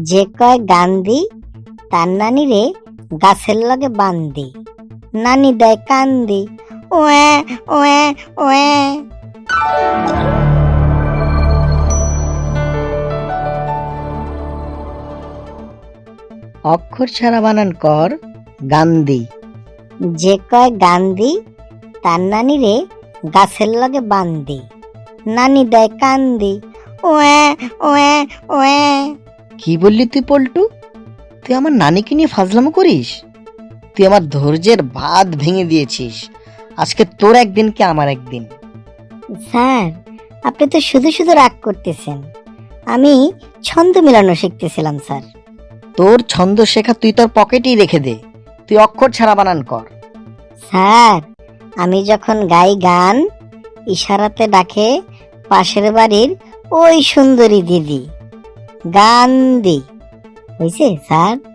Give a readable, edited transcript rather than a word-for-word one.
যে কয় গান্ধী তার নানি রে গাছের লগে বান্ধি, নানি দেয় কান্দি। Way way way. অক্ষর ছাড়া বানান কর গান্ধী। যে কয় গান্ধী তার নানি রে গাছের লগে বান্ধি, নানি দেয় কান্দি। Way way way. কি বললি তুই পল্টু? তুই আমার নানিকে নিয়ে ফাজলামো করিস? তুই আমার ধৈর্যের বাঁধ ভেঙে দিয়েছিস। আজকে তোর একদিন কি আমার একদিন। স্যার, আপনি তো শুধু শুধু রাগ করতেছেন। আমি ছন্দ মেলানো শিখতেছিলাম স্যার। তোর ছন্দ শেখা তুই তোর পকেটেই রেখে দে। তুই অক্ষর ছাড়া বানান কর। স্যার, আমি যখন গাই গান, ইশারাতে ডাকে পাশের বাড়ির ওই সুন্দরী দিদি। গান্ধী হয়েছে স্যার।